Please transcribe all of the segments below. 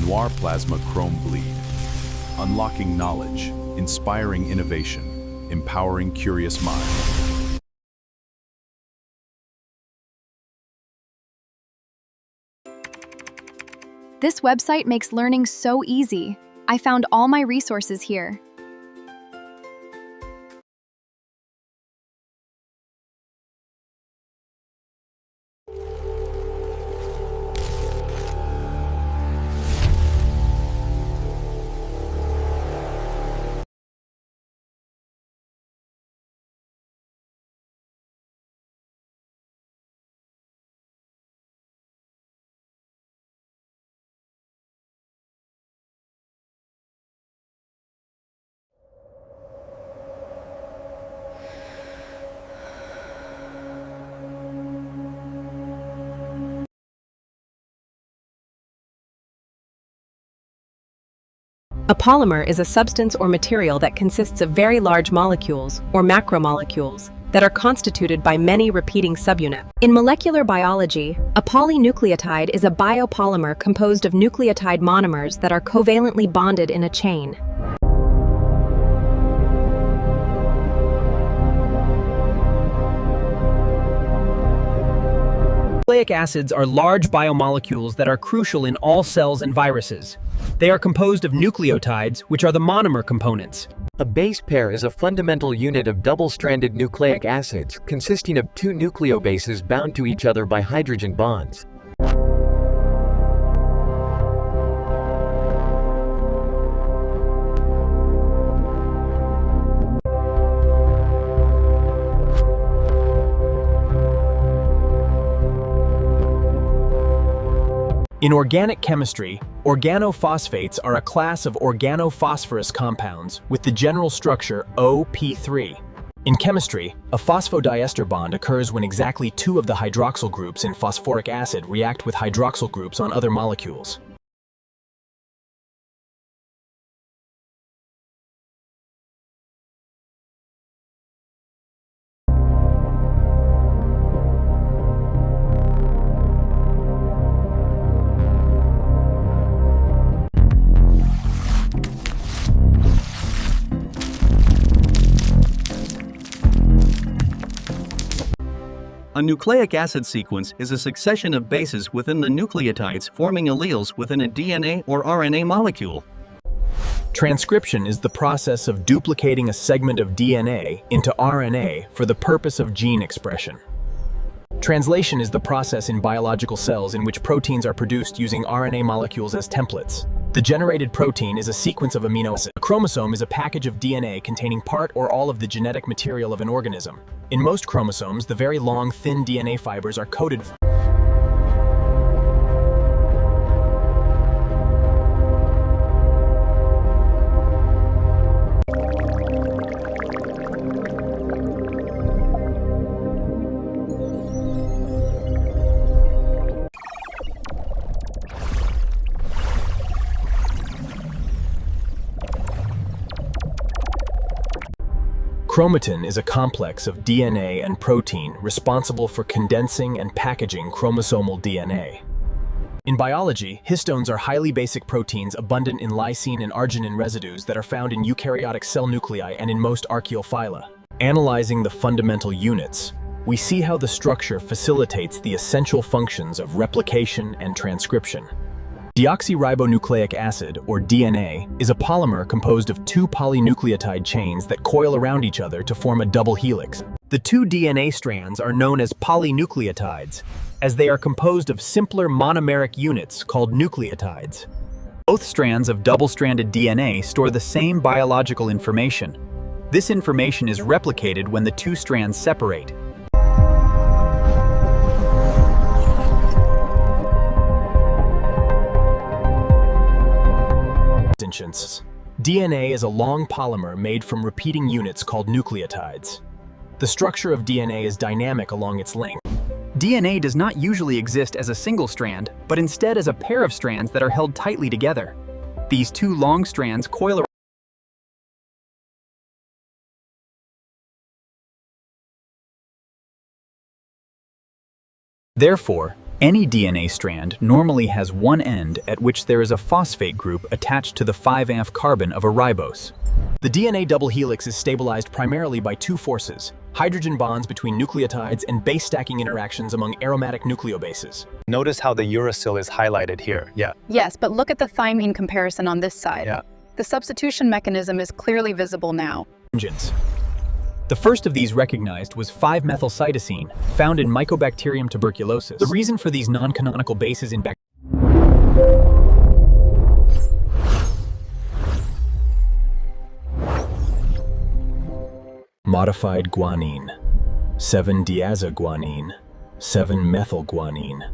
Noir Plasma Chrome Bleed. Unlocking knowledge, inspiring innovation, empowering curious minds. This website makes learning so easy. I found all my resources here. A polymer is a substance or material that consists of very large molecules, or macromolecules, that are constituted by many repeating subunits. In molecular biology, a polynucleotide is a biopolymer composed of nucleotide monomers that are covalently bonded in a chain. Nucleic acids are large biomolecules that are crucial in all cells and viruses. They are composed of nucleotides, which are the monomer components. A base pair is a fundamental unit of double-stranded nucleic acids, consisting of two nucleobases bound to each other by hydrogen bonds. In organic chemistry, organophosphates are a class of organophosphorus compounds with the general structure OP3. In chemistry, a phosphodiester bond occurs when exactly two of the hydroxyl groups in phosphoric acid react with hydroxyl groups on other molecules. A nucleic acid sequence is a succession of bases within the nucleotides forming alleles within a DNA or RNA molecule. Transcription is the process of duplicating a segment of DNA into RNA for the purpose of gene expression. Translation is the process in biological cells in which proteins are produced using RNA molecules as templates. The generated protein is a sequence of amino acids. A chromosome is a package of DNA containing part or all of the genetic material of an organism. In most chromosomes, the very long, thin DNA fibers are coded. Chromatin is a complex of DNA and protein responsible for condensing and packaging chromosomal DNA. In biology, histones are highly basic proteins abundant in lysine and arginine residues that are found in eukaryotic cell nuclei and in most archaeophylla. Analyzing the fundamental units, we see how the structure facilitates the essential functions of replication and transcription. Deoxyribonucleic acid, or DNA, is a polymer composed of two polynucleotide chains that coil around each other to form a double helix. The two DNA strands are known as polynucleotides, as they are composed of simpler monomeric units called nucleotides. Both strands of double-stranded DNA store the same biological information. This information is replicated when the two strands separate. DNA is a long polymer made from repeating units called nucleotides. The structure of DNA is dynamic along its length. DNA does not usually exist as a single strand, but instead as a pair of strands that are held tightly together. These two long strands coil around. Therefore, Any DNA strand normally has one end at which there is a phosphate group attached to the 5' carbon of a ribose. The DNA double helix is stabilized primarily by two forces: hydrogen bonds between nucleotides and base stacking interactions among aromatic nucleobases. Notice how the uracil is highlighted here. Yeah. Yes, but look at the thymine comparison on this side. Yeah. The substitution mechanism is clearly visible now. Engines. The first of these recognized was 5-methylcytosine, found in Mycobacterium tuberculosis. The reason for these non-canonical bases in modified guanine, 7-diazoguanine, 7-methylguanine.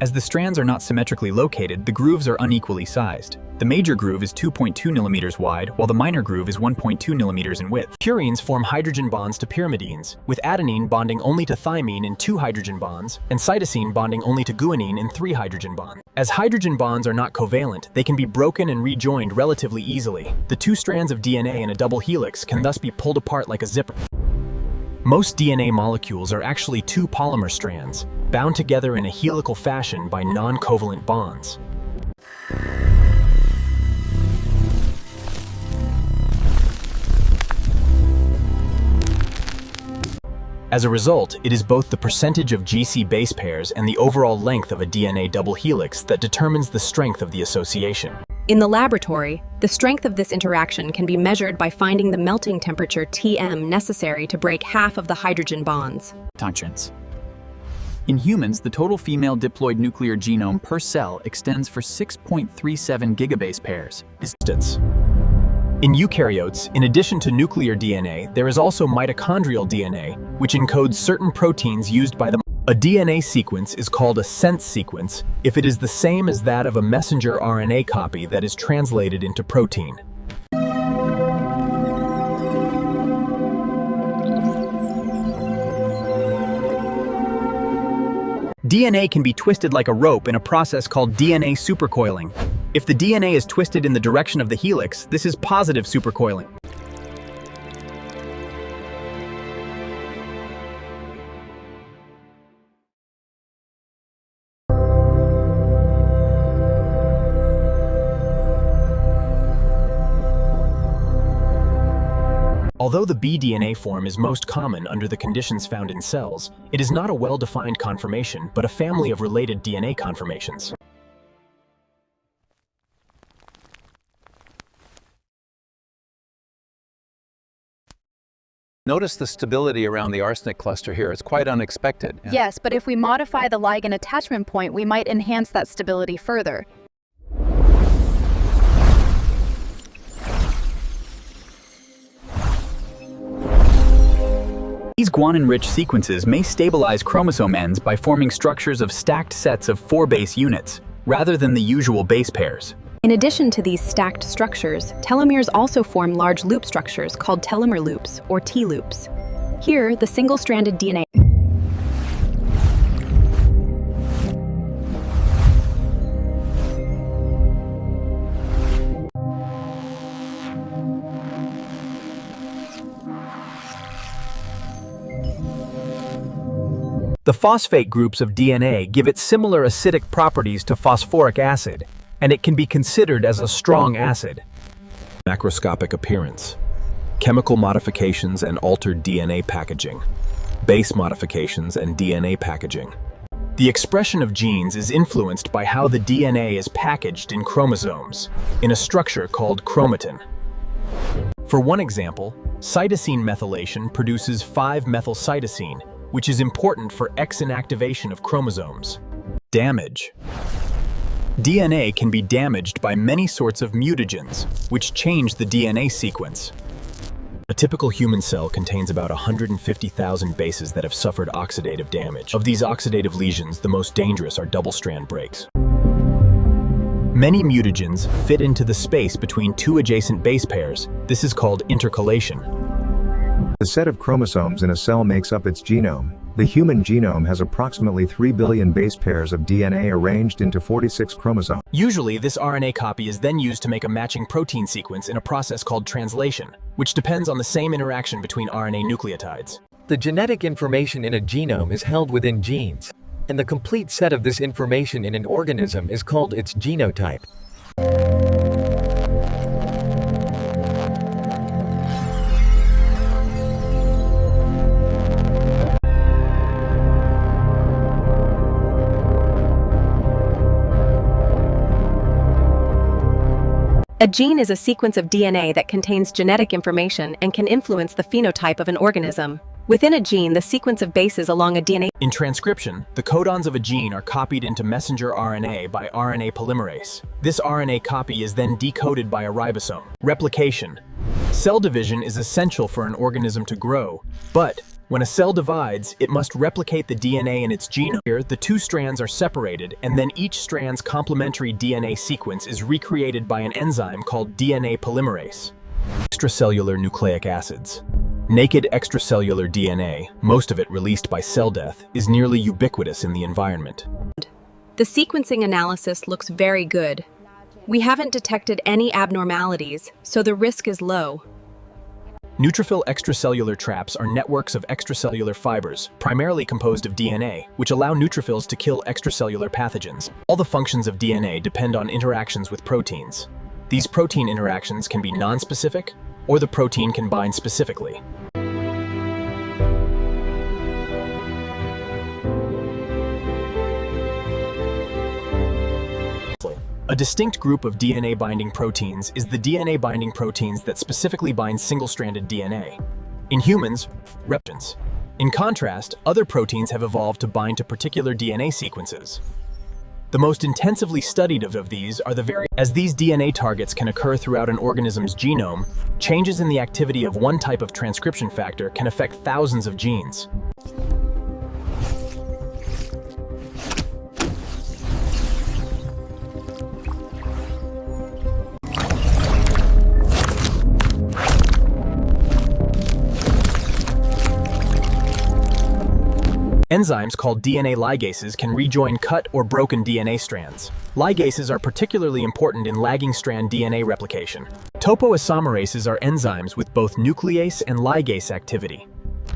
As the strands are not symmetrically located, the grooves are unequally sized. The major groove is 2.2 mm wide, while the minor groove is 1.2 mm in width. Purines form hydrogen bonds to pyrimidines, with adenine bonding only to thymine in 2 hydrogen bonds, and cytosine bonding only to guanine in 3 hydrogen bonds. As hydrogen bonds are not covalent, they can be broken and rejoined relatively easily. The two strands of DNA in a double helix can thus be pulled apart like a zipper. Most DNA molecules are actually two polymer strands, bound together in a helical fashion by non-covalent bonds. As a result, it is both the percentage of GC base pairs and the overall length of a DNA double helix that determines the strength of the association. In the laboratory, the strength of this interaction can be measured by finding the melting temperature Tm necessary to break half of the hydrogen bonds. Tangents. In humans, the total female diploid nuclear genome per cell extends for 6.37 gigabase pairs. In eukaryotes, in addition to nuclear DNA, there is also mitochondrial DNA, which encodes certain proteins used by the A DNA sequence is called a sense sequence if it is the same as that of a messenger RNA copy that is translated into protein. DNA can be twisted like a rope in a process called DNA supercoiling. If the DNA is twisted in the direction of the helix, this is positive supercoiling. Although the bDNA form is most common under the conditions found in cells, it is not a well-defined conformation, but a family of related DNA conformations. Notice the stability around the arsenic cluster here. It's quite unexpected. Yeah. Yes, but if we modify the ligand attachment point, we might enhance that stability further. These guanine-rich sequences may stabilize chromosome ends by forming structures of stacked sets of 4 base units, rather than the usual base pairs. In addition to these stacked structures, telomeres also form large loop structures called telomere loops, or T-loops. Here, the single-stranded DNA The phosphate groups of DNA give it similar acidic properties to phosphoric acid, and it can be considered as a strong acid. Macroscopic appearance, chemical modifications and altered DNA packaging, base modifications and DNA packaging. The expression of genes is influenced by how the DNA is packaged in chromosomes, in a structure called chromatin. For one example, cytosine methylation produces 5-methylcytosine, which is important for X inactivation of chromosomes. Damage. DNA can be damaged by many sorts of mutagens, which change the DNA sequence. A typical human cell contains about 150,000 bases that have suffered oxidative damage. Of these oxidative lesions, the most dangerous are double-strand breaks. Many mutagens fit into the space between two adjacent base pairs. This is called intercalation. The set of chromosomes in a cell makes up its genome. The human genome has approximately 3 billion base pairs of DNA arranged into 46 chromosomes. Usually, this RNA copy is then used to make a matching protein sequence in a process called translation, which depends on the same interaction between RNA nucleotides. The genetic information in a genome is held within genes, and the complete set of this information in an organism is called its genotype. A gene is a sequence of DNA that contains genetic information and can influence the phenotype of an organism. Within a gene, the sequence of bases along a DNA. In transcription, the codons of a gene are copied into messenger RNA by RNA polymerase. This RNA copy is then decoded by a ribosome. Replication. Cell division is essential for an organism to grow, but when a cell divides, it must replicate the DNA in its genome. Here, the two strands are separated, and then each strand's complementary DNA sequence is recreated by an enzyme called DNA polymerase. Extracellular nucleic acids. Naked extracellular DNA, most of it released by cell death, is nearly ubiquitous in the environment. The sequencing analysis looks very good. We haven't detected any abnormalities, so the risk is low. Neutrophil extracellular traps are networks of extracellular fibers, primarily composed of DNA, which allow neutrophils to kill extracellular pathogens. All the functions of DNA depend on interactions with proteins. These protein interactions can be nonspecific, or the protein can bind specifically. A distinct group of DNA-binding proteins is the DNA-binding proteins that specifically bind single-stranded DNA. In humans, replicants. In contrast, other proteins have evolved to bind to particular DNA sequences. The most intensively studied of these are as these DNA targets can occur throughout an organism's genome, changes in the activity of one type of transcription factor can affect thousands of genes. Enzymes called DNA ligases can rejoin cut or broken DNA strands. Ligases are particularly important in lagging strand DNA replication. Topoisomerases are enzymes with both nuclease and ligase activity.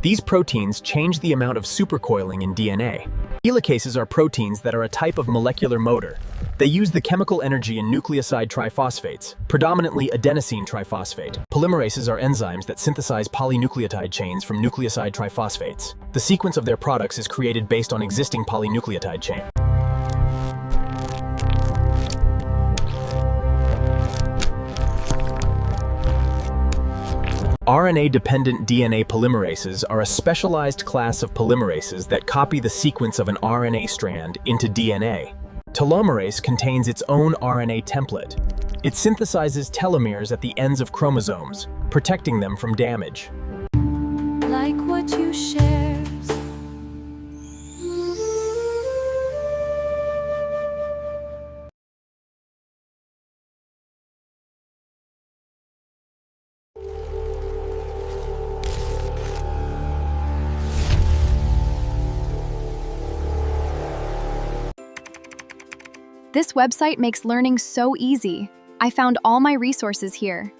These proteins change the amount of supercoiling in DNA. Helicases are proteins that are a type of molecular motor. They use the chemical energy in nucleoside triphosphates, predominantly adenosine triphosphate. Polymerases are enzymes that synthesize polynucleotide chains from nucleoside triphosphates. The sequence of their products is created based on existing polynucleotide chain. RNA-dependent DNA polymerases are a specialized class of polymerases that copy the sequence of an RNA strand into DNA. Telomerase contains its own RNA template. It synthesizes telomeres at the ends of chromosomes, protecting them from damage. Like what you share. This website makes learning so easy. I found all my resources here.